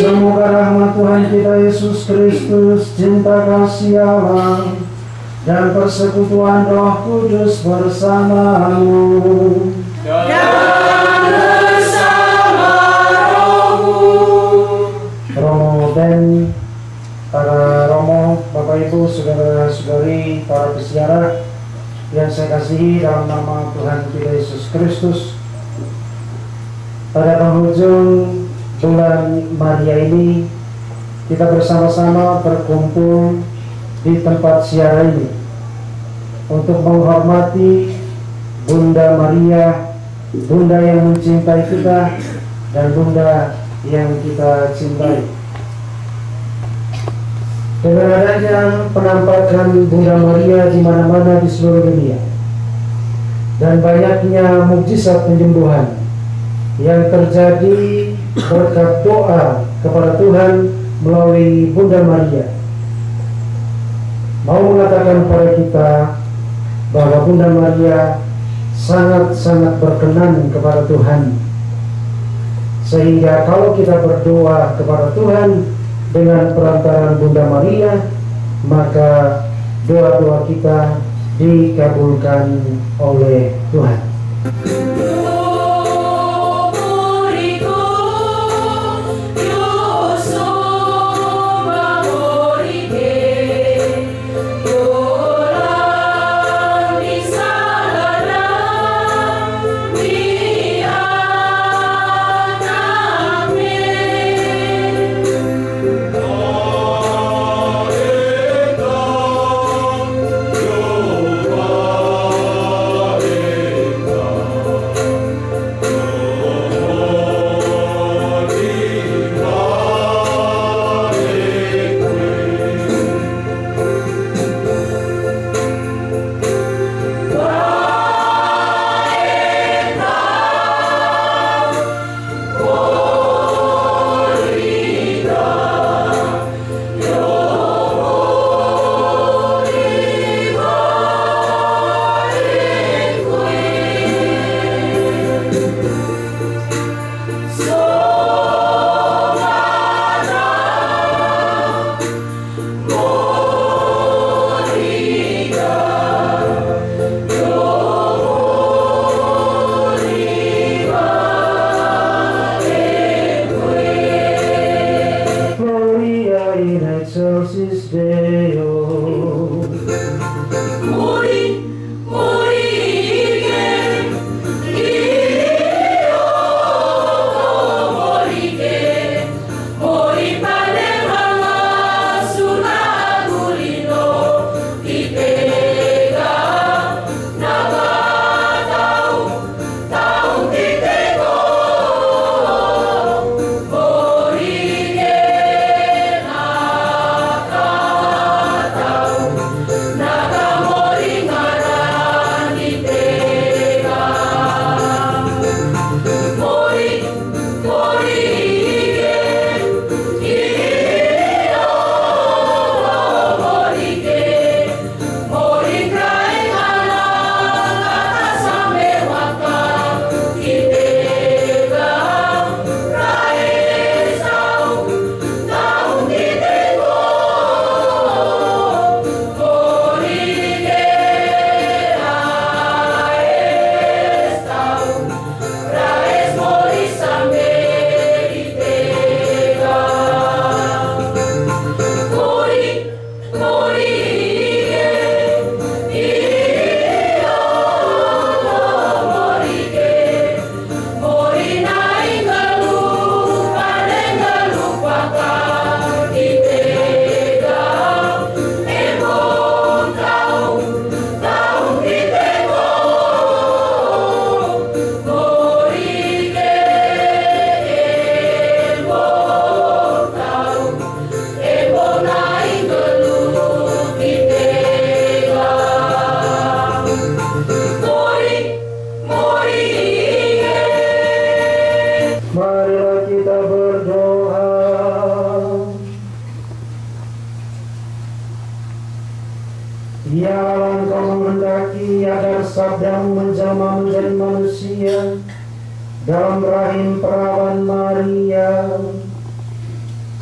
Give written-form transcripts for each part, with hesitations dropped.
Semoga rahmat Tuhan kita Yesus Kristus, cinta kasih Allah, dan persekutuan Roh Kudus bersamamu. Dan bersama rohmu. Romo dan para Romo, Bapak Ibu, saudara-saudari, para peziarah yang saya kasihi dalam nama Tuhan kita Yesus Kristus, pada penghujung bulan Maria ini kita bersama-sama berkumpul di tempat siaran ini untuk menghormati Bunda Maria, Bunda yang mencintai kita dan Bunda yang kita cintai. Dengan adanya penampakan Bunda Maria di mana-mana di seluruh dunia dan banyaknya mukjizat penyembuhan yang terjadi berkat doa kepada Tuhan melalui Bunda Maria, mau mengatakan kepada kita bahwa Bunda Maria sangat-sangat berkenan kepada Tuhan, sehingga kalau kita berdoa kepada Tuhan dengan perantaraan Bunda Maria, maka doa-doa kita dikabulkan oleh Tuhan. Adam menjelma menjadi manusia dalam rahim perawan Maria.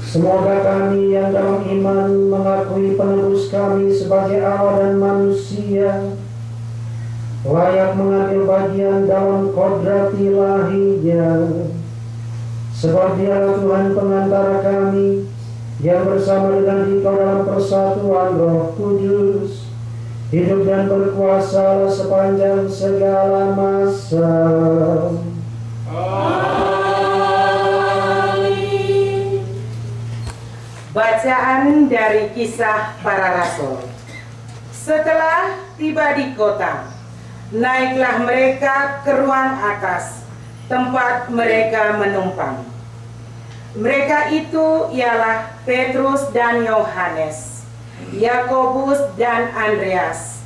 Semoga kami yang dalam iman mengakui penebus kami sebagai Allah dan manusia layak mengambil bagian dalam kodrat ilahinya, sebab Dialah Tuhan pengantara kami yang bersama dengan Dikau dalam persatuan Roh Kudus, hidup dan berkuasa sepanjang segala masa. Amin. Bacaan dari Kisah Para Rasul. Setelah tiba di kota, naiklah mereka ke ruang atas, tempat mereka menumpang. Mereka itu ialah Petrus dan Yohanes, Yakobus dan Andreas,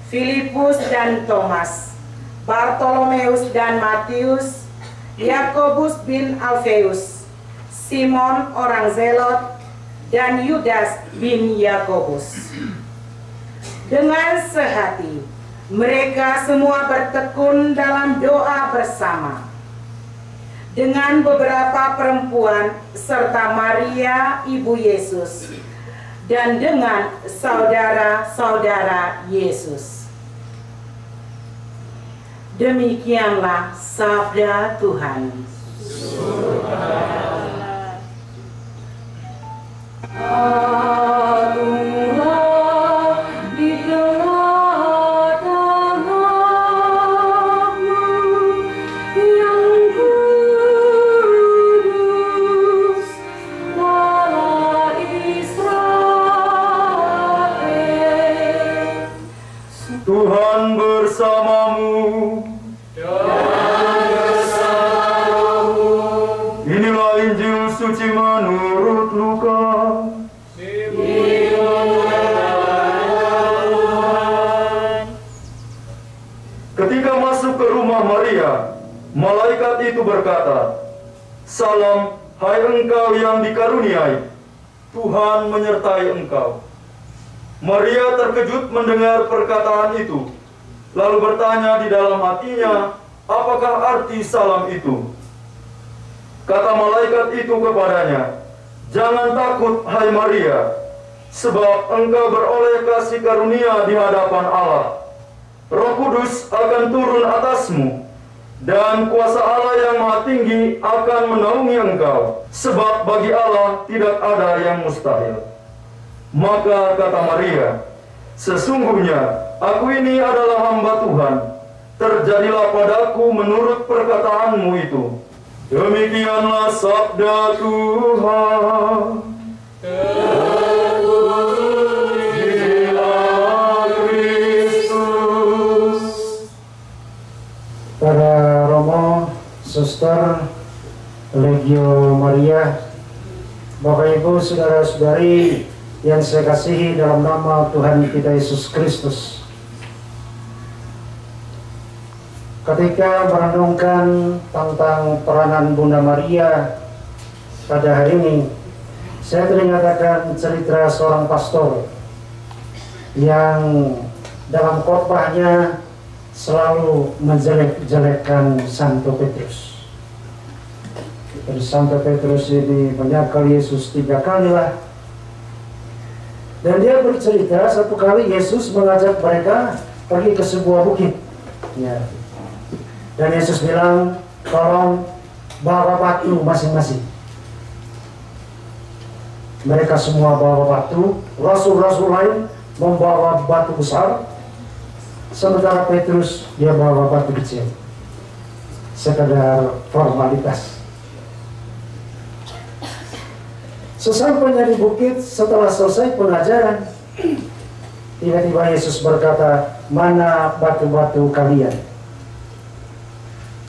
Filipus dan Thomas, Bartolomeus dan Matius, Yakobus bin Alfeus, Simon orang Zelot, dan Yudas bin Yakobus. Dengan sehati, mereka semua bertekun dalam doa bersama dengan beberapa perempuan serta Maria ibu Yesus dan dengan saudara-saudara Yesus. Demikianlah sabda Tuhan. Tuhan bersamamu. Inilah Injil suci menurut Lukas. Ketika masuk ke rumah Maria, malaikat itu berkata, "Salam, hai engkau yang dikaruniai, Tuhan menyertai engkau." Maria terkejut mendengar perkataan itu, lalu bertanya di dalam hatinya, apakah arti salam itu? Kata malaikat itu kepadanya, "Jangan takut, hai Maria, sebab engkau beroleh kasih karunia di hadapan Allah. Roh Kudus akan turun atasmu, dan kuasa Allah yang Maha Tinggi akan menaungi engkau, sebab bagi Allah tidak ada yang mustahil." Maka kata Maria, "Sesungguhnya aku ini adalah hamba Tuhan, terjadilah padaku menurut perkataanmu itu." Demikianlah sabda Tuhan. Terpujilah Kristus. Para Romo, Suster, Legio Maria, Bapak Ibu, Saudara-saudari yang saya kasihi dalam nama Tuhan kita Yesus Kristus. Ketika merenungkan tentang peranan Bunda Maria pada hari ini, saya teringat akan cerita seorang pastor yang dalam khotbahnya selalu menjelek-jelekkan Santo Petrus. Santo Petrus ini menyangkal Yesus 3 kali lah. Dan dia bercerita satu kali Yesus mengajak mereka pergi ke sebuah bukit. Ya. Dan Yesus bilang, "Tolong bawa batu masing-masing." Mereka semua bawa batu, rasul-rasul lain membawa batu besar, sementara Petrus dia bawa batu kecil. Sekadar formalitas. Sesampainya di bukit, setelah selesai pengajaran, tiba-tiba Yesus berkata, "Mana batu-batu kalian?"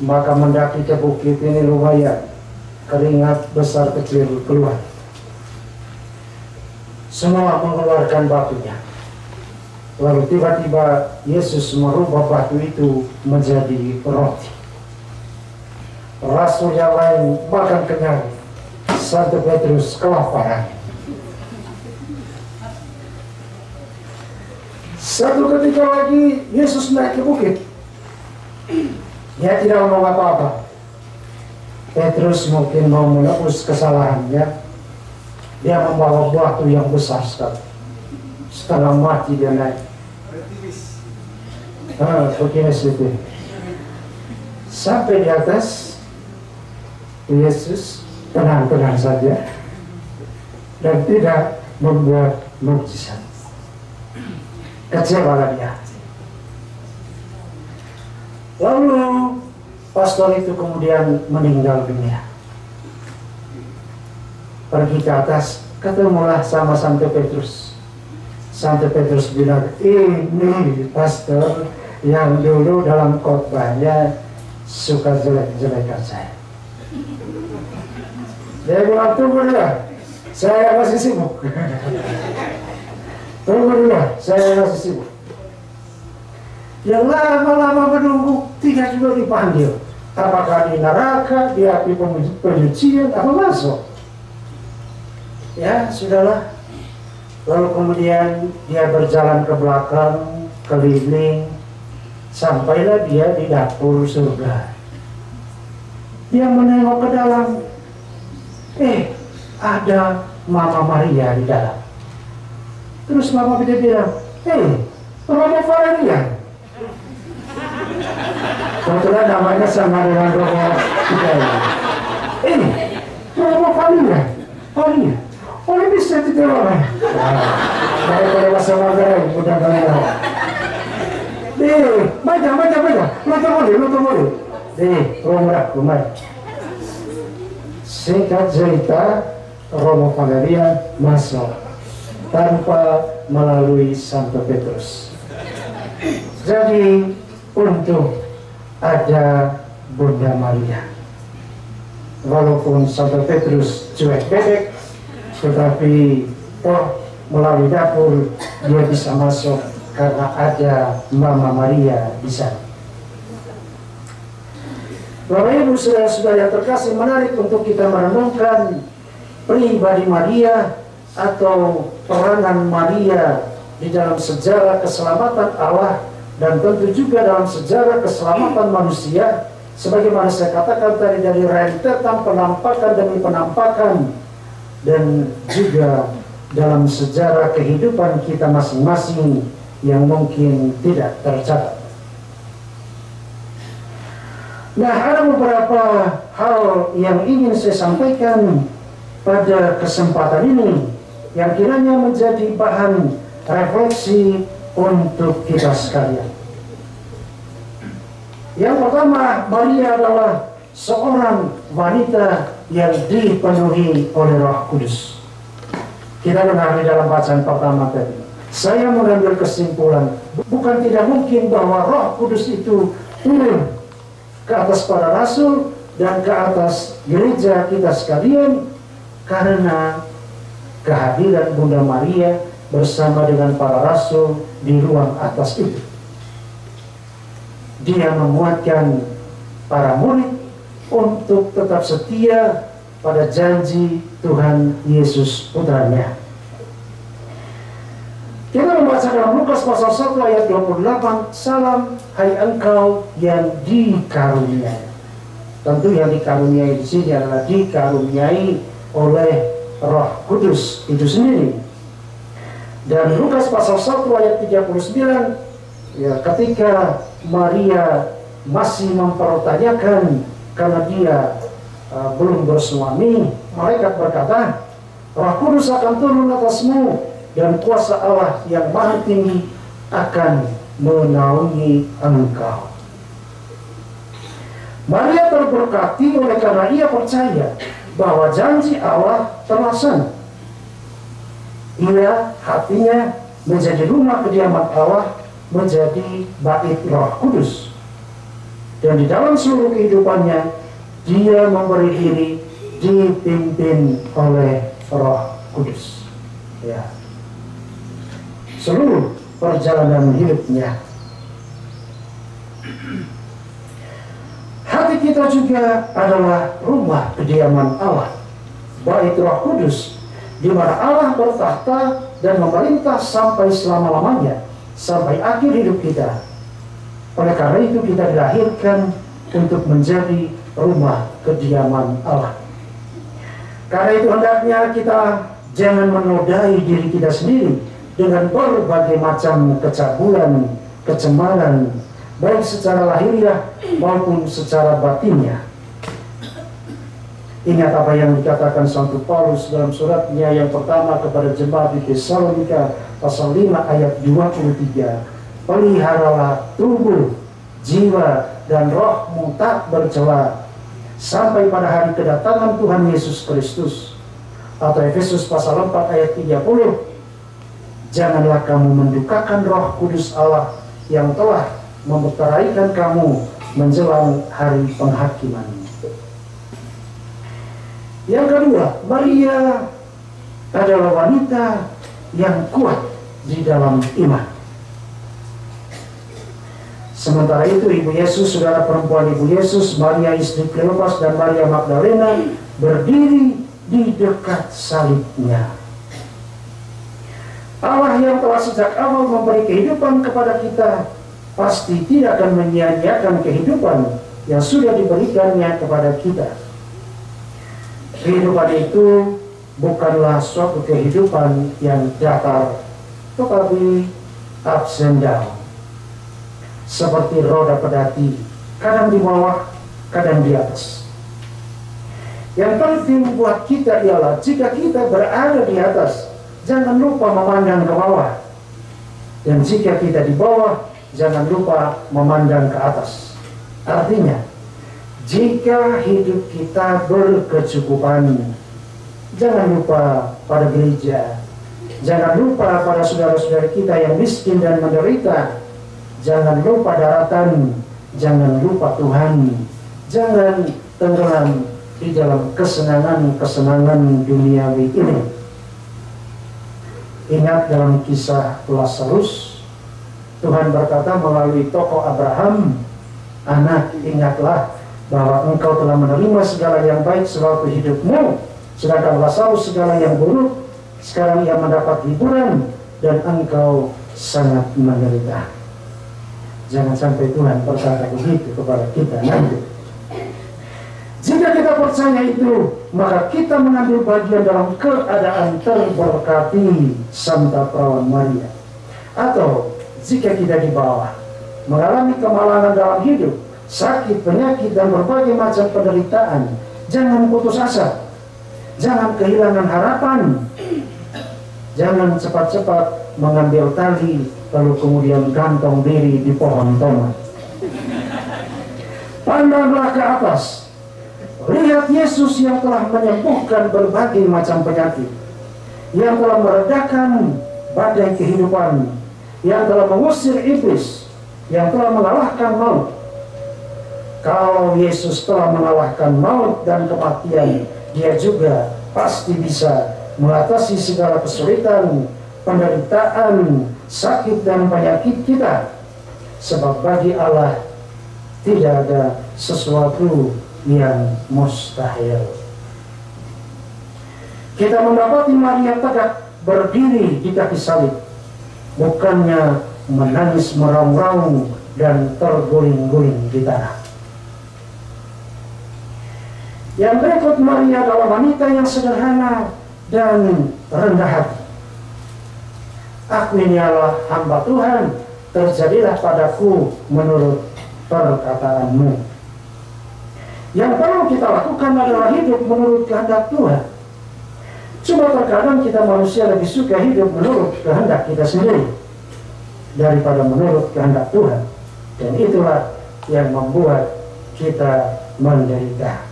Maka mendaki ke bukit ini lumayan, keringat besar kecil keluar. Semua mengeluarkan batunya. Lalu tiba-tiba Yesus merubah batu itu menjadi roti. Rasul yang lain makan kenyang, Santo Petrus kelaparan. Satu ketika lagi Yesus naik ke bukit. Dia tidak ngomong apa-apa. Petrus mungkin mau menebus kesalahannya. Dia membawa batu yang besar sekali. Setengah mati dia naik. Begini sedikit. Sampai di atas, Yesus tenang-tenang saja dan tidak membuat mukjizat. Kecewa dia. Lalu pastor itu kemudian meninggal dunia. Pergi ke atas, ketemulah sama Santo Petrus. Santo Petrus bilang, ini pastor yang dulu dalam khotbahnya suka jelek-jelekan saya. Dia bilang, tunggu dulu, saya masih sibuk. Tunggu dulu, saya masih sibuk. Yang lama-lama menunggu tidak juga dipanggil. Apakah di neraka, di api penyucian, apa masuk? Ya, sudahlah. Lalu kemudian dia berjalan ke belakang, keliling, sampailah dia di dapur surga. Dia menengok ke dalam. Ada Mama Maria di dalam. Terus Mama dia bilang, Romo Valerian. Kebetulan namanya sama dengan Romo Romo Valerian. Oleh bisa tidak orang. Daripada masa magerai, udah banyak. Baca. Nonton mode. Rumah. Singkat cerita, Romo Valerian masuk tanpa melalui Santo Petrus. Jadi untuk ada Bunda Maria. Walaupun Santo Petrus cuek bebek, tetapi melalui dapur dia bisa masuk karena ada Mama Maria di sana. Bapak Ibu saudara-saudara yang terkasih, menarik untuk kita merenungkan pribadi Maria atau peranan Maria di dalam sejarah keselamatan Allah dan tentu juga dalam sejarah keselamatan manusia. Sebagaimana saya katakan tadi, dari rentetan penampakan demi penampakan dan juga dalam sejarah kehidupan kita masing-masing yang mungkin tidak tercatat. Nah, ada beberapa hal yang ingin saya sampaikan pada kesempatan ini yang kiranya menjadi bahan refleksi untuk kita sekalian. Yang pertama, Maria adalah seorang wanita yang dipenuhi oleh Roh Kudus. Kita dengar di dalam bacaan pertama tadi. Saya mengambil kesimpulan, bukan tidak mungkin bahwa Roh Kudus itu turun ke atas para rasul dan ke atas gereja kita sekalian karena kehadiran Bunda Maria bersama dengan para rasul di ruang atas itu. Dia menguatkan para murid untuk tetap setia pada janji Tuhan Yesus Putranya. Kita membaca dalam Lukas pasal 1 ayat 28, salam hai engkau yang dikaruniai. Tentu yang dikaruniai di sini adalah dikaruniai oleh Roh Kudus itu sendiri. Dan Lukas pasal 1 ayat 39, ya, ketika Maria masih mempertanyakan karena dia belum bersuami, malaikat berkata, Roh Kudus akan turun atasmu dan kuasa Allah yang maha tinggi akan menaungi engkau. Maria terberkati oleh karena ia percaya bahwa janji Allah terlaksana. Ia hatinya menjadi rumah kediaman Allah, menjadi bait Roh Kudus. Dan di dalam seluruh kehidupannya dia memberi diri dipimpin oleh Roh Kudus. Ya. Seluruh perjalanan hidupnya. Hati kita juga adalah rumah kediaman Allah, bait Roh Kudus, di mana Allah bertahta dan memerintah sampai selama-lamanya, sampai akhir hidup kita. Oleh karena itu kita dilahirkan untuk menjadi rumah kediaman Allah. Karena itu hendaknya kita jangan menodai diri kita sendiri dengan berbagai macam kecabulan, kecemaran, baik secara lahiriah maupun secara batinnya. Ingat apa yang dikatakan Santo Paulus dalam suratnya yang pertama kepada jemaat di Tesalonika pasal 5 ayat 23. Peliharalah tubuh, jiwa, dan rohmu tak bercela sampai pada hari kedatangan Tuhan Yesus Kristus. Atau Efesus pasal 4 ayat 30. Janganlah kamu mendukakan Roh Kudus Allah yang telah memeteraikan kamu menjelang hari penghakiman. Yang kedua, Maria adalah wanita yang kuat di dalam iman. Sementara itu Ibu Yesus, saudara perempuan Ibu Yesus, Maria istri Kleopas dan Maria Magdalena berdiri di dekat salibnya. Allah yang telah sejak awal memberi kehidupan kepada kita pasti tidak akan menyia-nyiakan kehidupan yang sudah diberikannya kepada kita. Kehidupan itu bukanlah suatu kehidupan yang datar, tetapi ups and down. Seperti roda pedati, kadang di bawah, kadang di atas. Yang penting buat kita ialah jika kita berada di atas, jangan lupa memandang ke bawah. Dan jika kita di bawah, jangan lupa memandang ke atas. Artinya, jika hidup kita berkecukupan, jangan lupa pada gereja, jangan lupa pada saudara-saudara kita yang miskin dan menderita, jangan lupa daratan, jangan lupa Tuhan, jangan tenggelam di dalam kesenangan-kesenangan duniawi ini. Ingat dalam kisah Lazarus, Tuhan berkata melalui tokoh Abraham, anak, ingatlah bahwa engkau telah menerima segala yang baik sewaktu hidupmu, sedangkan Lazarus segala yang buruk. Sekarang ia mendapat hiburan dan engkau sangat menderita. Jangan sampai Tuhan berkata begitu kepada kita nanti. Jika kita percaya itu, maka kita mengambil bagian dalam keadaan terberkati Santa Perawan Maria. Atau jika kita di bawah, mengalami kemalangan dalam hidup, sakit, penyakit, dan berbagai macam penderitaan, jangan putus asa, jangan kehilangan harapan, jangan cepat-cepat mengambil tali lalu kemudian gantung diri di pohon tomat. Pandanglah ke atas, lihat Yesus yang telah menyembuhkan berbagai macam penyakit, yang telah meredakan badai kehidupan, yang telah mengusir iblis, yang telah mengalahkan maut. Kalau Yesus telah mengalahkan maut dan kematian, Dia juga pasti bisa mengatasi segala kesulitan, penderitaan, sakit dan penyakit kita. Sebab bagi Allah tidak ada sesuatu yang mustahil. Kita mendapati Maria tegak berdiri di kaki salib, bukannya menangis meraung-raung dan terguling-guling di tanah. Yang berikut, Maria adalah wanita yang sederhana dan rendah hati. Aku ini adalah hamba Tuhan, terjadilah padaku menurut perkataanmu. Yang perlu kita lakukan adalah hidup menurut kehendak Tuhan. Cuma terkadang kita manusia lebih suka hidup menurut kehendak kita sendiri daripada menurut kehendak Tuhan. Dan itulah yang membuat kita menderita.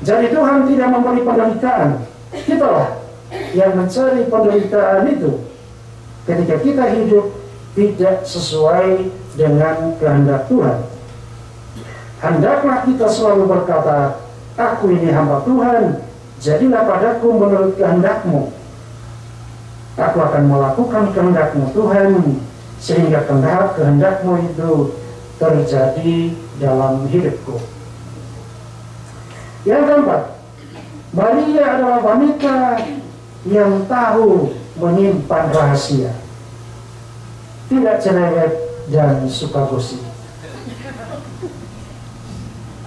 Jadi Tuhan tidak memberi penderitaan, kitalah yang mencari penderitaan itu ketika kita hidup tidak sesuai dengan kehendak Tuhan. Hendaklah kita selalu berkata, aku ini hamba Tuhan, jadilah padaku menurut kehendakmu. Aku akan melakukan kehendakmu Tuhan, sehingga kehendakmu itu terjadi dalam hidupku. Yang keempat, Maria adalah wanita yang tahu menyimpan rahasia, tidak cerewet dan suka gosip.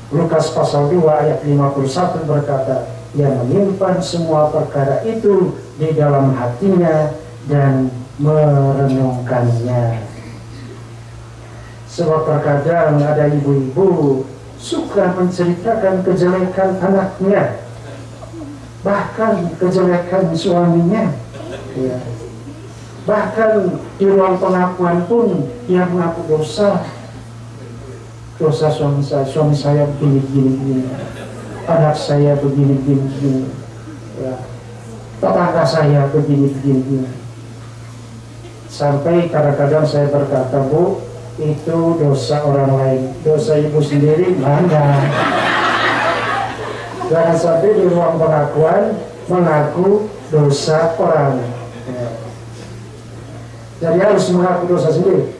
Lukas pasal 2 ayat 51 berkata, yang menyimpan semua perkara itu di dalam hatinya dan merenungkannya. Sebab terkadang ada ibu-ibu suka menceritakan kejelekan anaknya, bahkan kejelekan suaminya, ya. Bahkan di ruang pengakuan pun dia mengaku dosa suami saya begini, anak saya begini, ya. Tetangga saya begini. Sampai kadang-kadang saya berkata, Bu, itu dosa orang lain, dosa ibu sendiri mana? Jangan sampai di ruang pengakuan mengaku dosa orang, ya. Jadi harus mengaku dosa sendiri.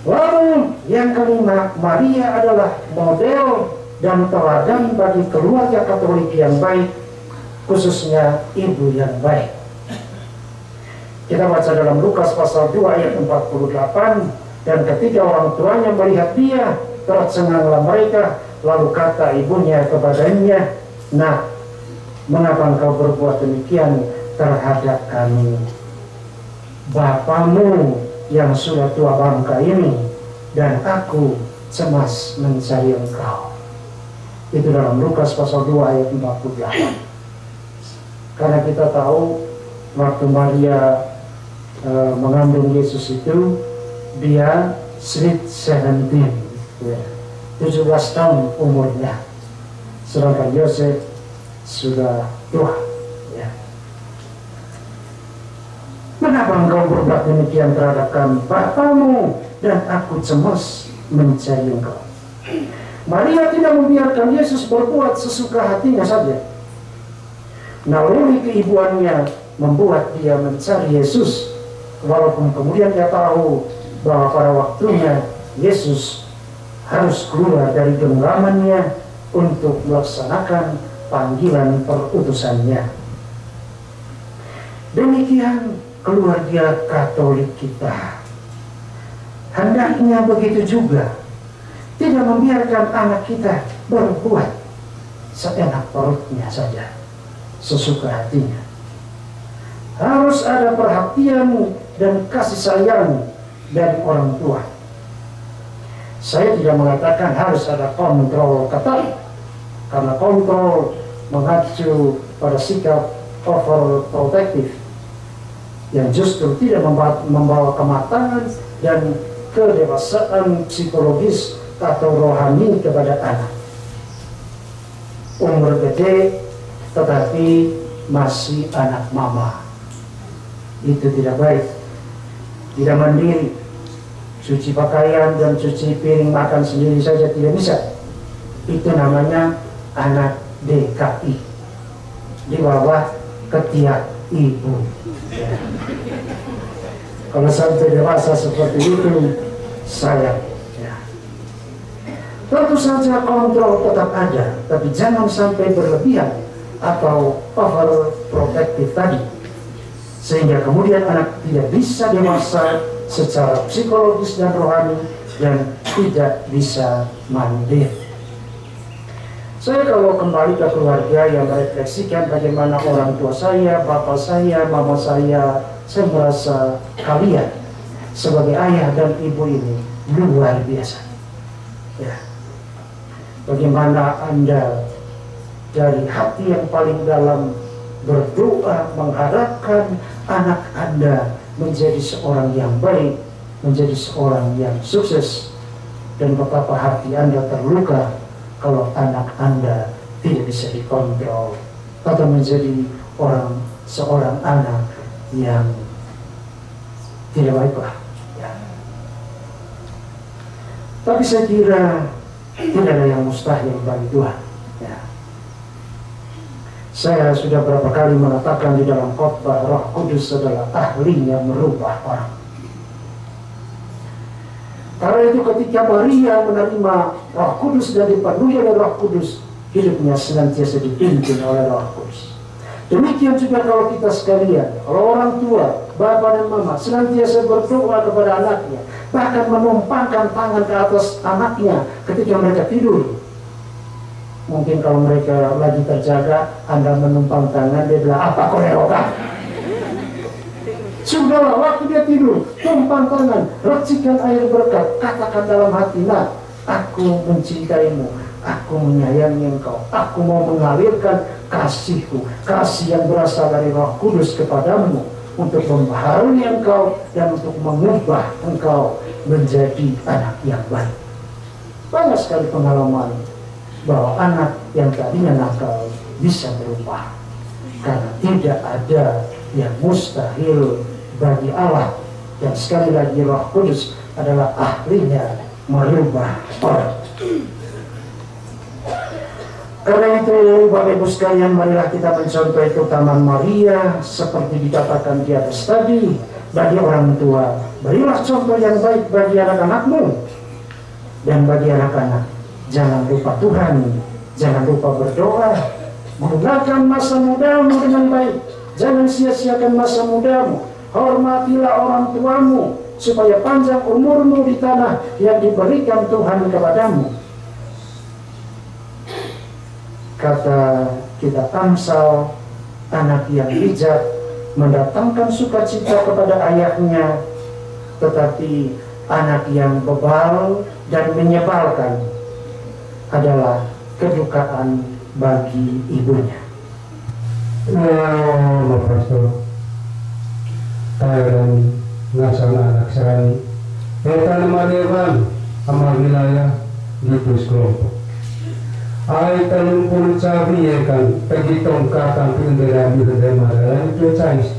Lalu yang kelima, Maria adalah model dan teladan bagi keluarga Katolik yang baik, khususnya ibu yang baik. Kita baca dalam Lukas pasal 2 ayat 48, dan ketika orang tuanya melihat dia, tercenganglah mereka, lalu kata ibunya kepadanya, "Nak, mengapa engkau berbuat demikian terhadap kami? Bapamu yang sudah tua bangka ini dan aku cemas mencari engkau." Itu dalam Lukas pasal 2 ayat 48. Karena kita tahu waktu Maria mengandung Yesus itu dia sweet 17, ya, 17 tahun umurnya, sedangkan Yosef sudah tua, ya. Mengapa engkau berbuat demikian terhadap kami, Bapamu dan aku cemas mencari engkau? Maria tidak membiarkan Yesus berbuat sesuka hatinya saja. Naluri keibuannya membuat dia mencari Yesus, walaupun kemudian dia tahu bahwa pada waktunya Yesus harus keluar dari genggamannya untuk melaksanakan panggilan perutusannya. Demikian keluarga Katolik kita. Hendaknya begitu juga, tidak membiarkan anak kita berbuat seenak perutnya saja, sesuka hatinya. Harus ada perhatian dan kasih sayang dari orang tua. Saya tidak mengatakan harus ada kontrol ketat, karena kontrol mengacu pada sikap overprotective yang justru tidak membawa kematangan dan kedewasaan psikologis atau rohani kepada anak. Umur gede tetapi masih anak mama, itu tidak baik. Tidak mandiri, cuci pakaian dan cuci piring makan sendiri saja tidak bisa. Itu namanya anak DKI, di bawah ketiak ibu, ya. Kalau sampai dewasa seperti itu, sayang, ya. Tentu saja kontrol tetap ada, tapi jangan sampai berlebihan atau overprotective tadi, sehingga kemudian anak tidak bisa dewasa secara psikologis dan rohani dan tidak bisa mandiri. Saya kalau kembali ke keluarga yang merefleksikan bagaimana orang tua saya, bapak saya, mama saya merasa kalian sebagai ayah dan ibu ini luar biasa, ya. Bagaimana Anda dari hati yang paling dalam berdoa mengharapkan anak Anda menjadi seorang yang baik, menjadi seorang yang sukses, dan betapa hati Anda terluka kalau anak Anda tidak bisa dikontrol atau menjadi seorang anak yang tidak baiklah, ya. Tapi saya kira tidak ada yang mustahil bagi Tuhan, ya. Saya sudah berapa kali mengatakan di dalam khotbah, Roh Kudus adalah ahlinya merubah orang. Karena itu ketika Maria menerima Roh Kudus dan dipenuhi oleh Roh Kudus, hidupnya senantiasa dipimpin oleh Roh Kudus. Demikian juga kalau kita sekalian, kalau orang tua, bapak dan mama senantiasa berdoa kepada anaknya, bahkan menumpangkan tangan ke atas anaknya ketika mereka tidur. Mungkin kalau mereka lagi terjaga, Anda menumpang tangan, dia bilang, apa kau erokan? Sudahlah, waktu dia tidur, tumpang tangan, racikan air berkat, katakan dalam hati, nah, aku mencintaimu, aku menyayangi engkau, aku mau mengalirkan kasihku, kasih yang berasal dari Roh Kudus kepadamu, untuk membaharui engkau dan untuk mengubah engkau menjadi anak yang baik. Banyak sekali pengalaman bahwa anak yang tadinya nakal bisa berubah, karena tidak ada yang mustahil bagi Allah, dan sekali lagi Roh Kudus adalah ahlinya merubah orang. Karena itu Bapak Ibu sekalian, marilah kita mencontoh keutamaan Maria seperti dikatakan di atas tadi. Bagi orang tua, berilah contoh yang baik bagi anak-anakmu, dan bagi anak-anak jangan lupa Tuhan, jangan lupa berdoa, gunakan masa mudamu dengan baik, jangan sia-siakan masa mudamu, hormatilah orang tuamu supaya panjang umurmu di tanah yang diberikan Tuhan kepadamu. Kata kita Amsal, anak yang bijak mendatangkan sukacita kepada ayahnya, tetapi anak yang bebal dan menyebalkan adalah kedukaan bagi ibunya. Bapak Thailand ngasal anak serani etan madewan amal wilayah di kelompok ay tanong pun sabi kan pagitong kakang pinagdala dari malalan itu Chinese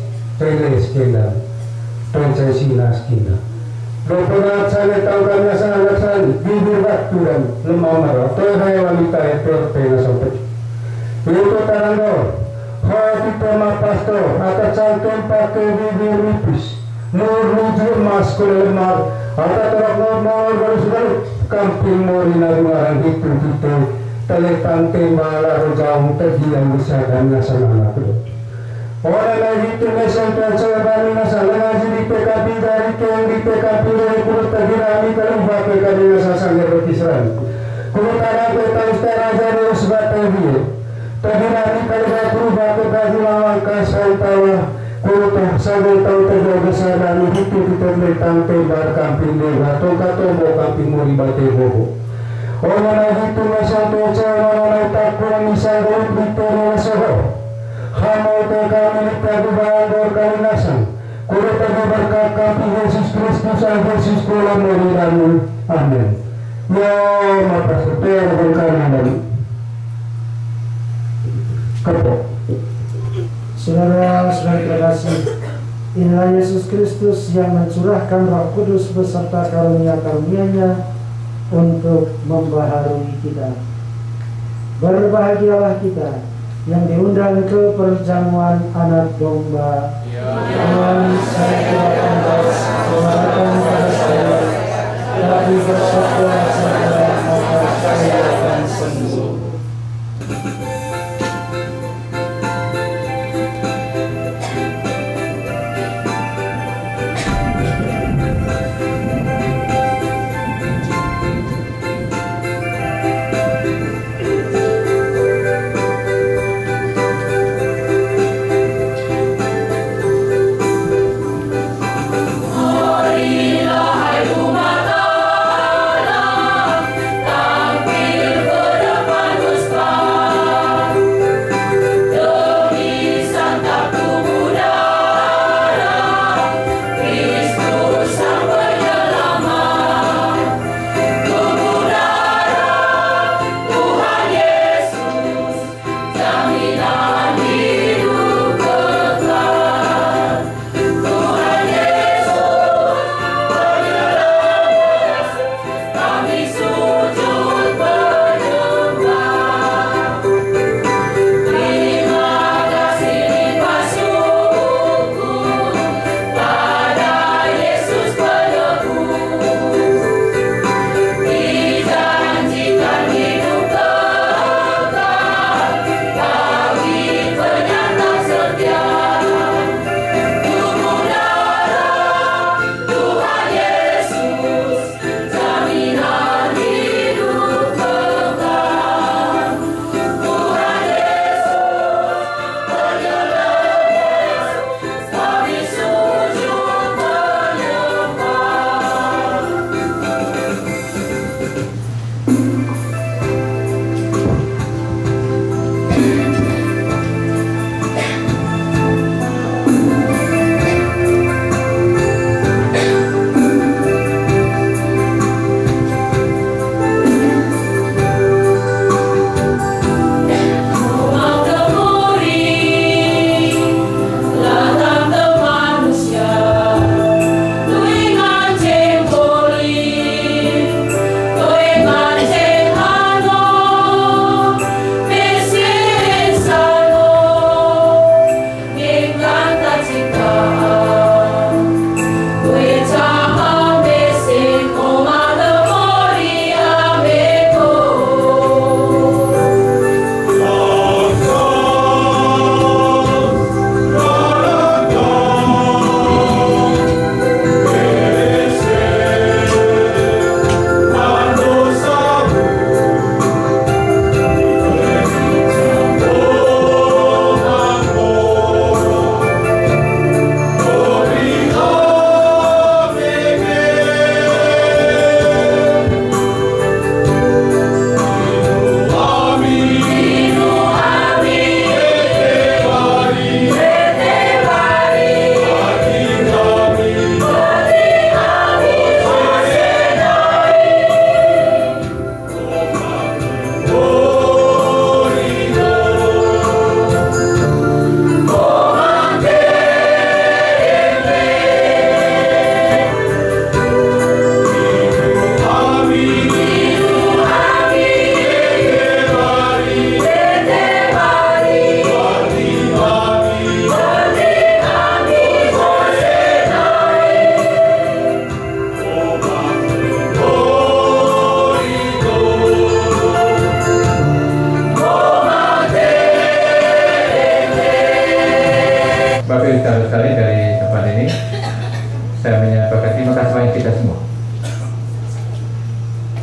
kena Chinese sinas kena Roperat sana tangkap nasa anak sana bibir waktu dan lemah marah terhaya wanita itu pena sampai itu taranggo hati pemapasto akan cantum pakai bibir nipis nur mas lemar atau terak mau baru kampung morina dengaran itu teletan tembala rojang terdiam bersama nasa anak itu. Orang lagi itu mesentuan sebani nasa ngaji di PKP dari keng di PKP dari kulit terdirami terlupa PKP nasa sangat berkisran. Kulit tanah kota istana jadi usbat terbiye. Terdirami kalau berubah PKP lawan kasai tawa kulit sangat tahu terjadi besar dan itu kita teletan tembal kampung dega atau mau kampung mau dibate bobo. Orang lagi itu mesentuan sebani tak kurang misalnya di terasa. Hamau kami dikabur kalinasan. Kulit bagi berkat kami Yesus Kristus Yesus Tuhan meridamu. Amin. Ya mata setia berkanan kapok. Saudara-saudara terkasih, inilah Yesus Kristus yang mencurahkan Roh Kudus beserta karunia-karunia-Nya untuk membaharui kita. Berbahagialah kita yang diundang ke perjamuan anak domba. Tuhan, saya tidak pantas mengatakan pada saya, tapi bersabda saja maka saya akan sembuh. Marilah hai umat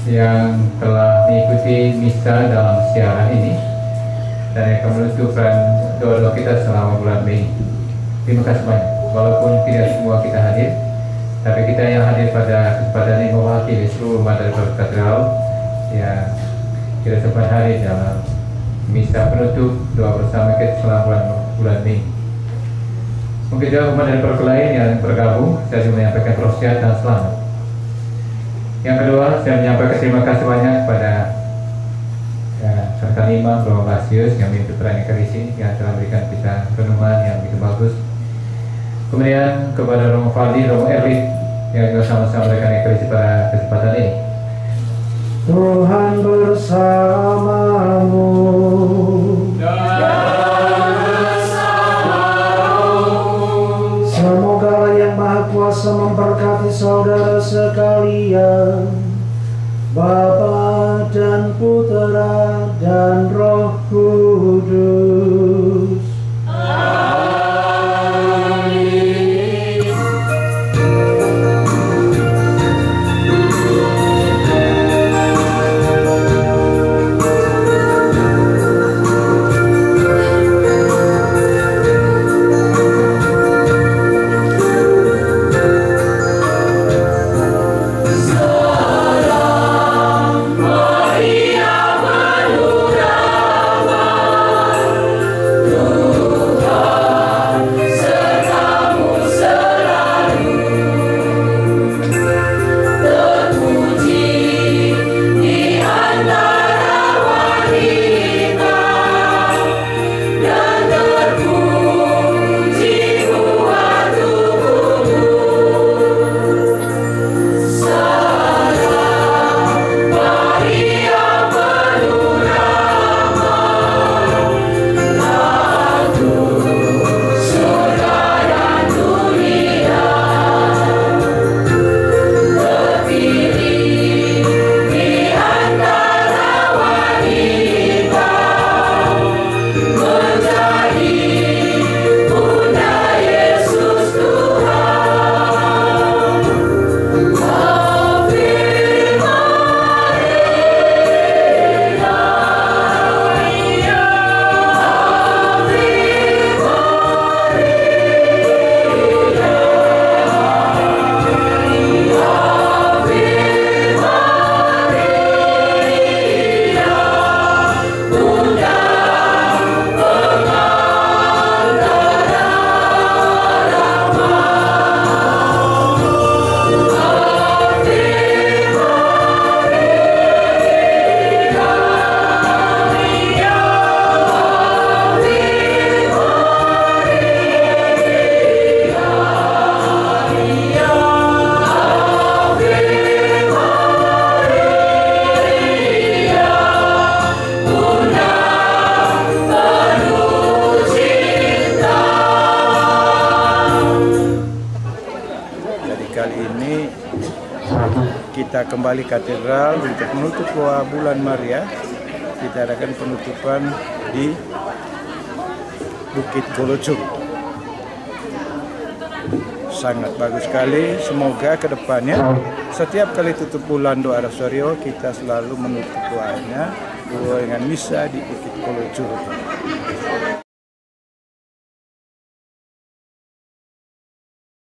yang telah mengikuti misa dalam siaran ini dan yang akan menentukan doa-doa kita selama bulan Mei. Terima kasih banyak. Walaupun tidak semua kita hadir, tapi kita yang hadir pada kesempatan ini mewakili seluruh umat dari katedral yang tidak sempat hadir dalam misa penutup doa bersama kita selama bulan Mei. Mungkin juga umat dari perkelahian lain yang bergabung, saya juga menyampaikan prosesiat dan selamat. Yang kedua, saya menyampaikan terima kasih banyak kepada Serta Imam Romo Basius yang memimpin perayaan Ekaristi yang telah memberikan kita renungan yang begitu bagus. Kemudian kepada Romo Faldi, Romo Erwin yang juga sama-sama memberikan Ekaristi pada kesempatan ini. Tuhan bersamamu. Semoga Allah yang Maha Kuasa memberkati saudara sekalian, Bapa dan Putera dan Roh Kudus. Kita kembali katedral untuk menutup bulan Maria. Kita adakan penutupan di Bukit Kolocur. Sangat bagus sekali. Semoga kedepannya setiap kali tutup bulan doa Rosario kita selalu menutup doanya dengan misa di Bukit Kolocur.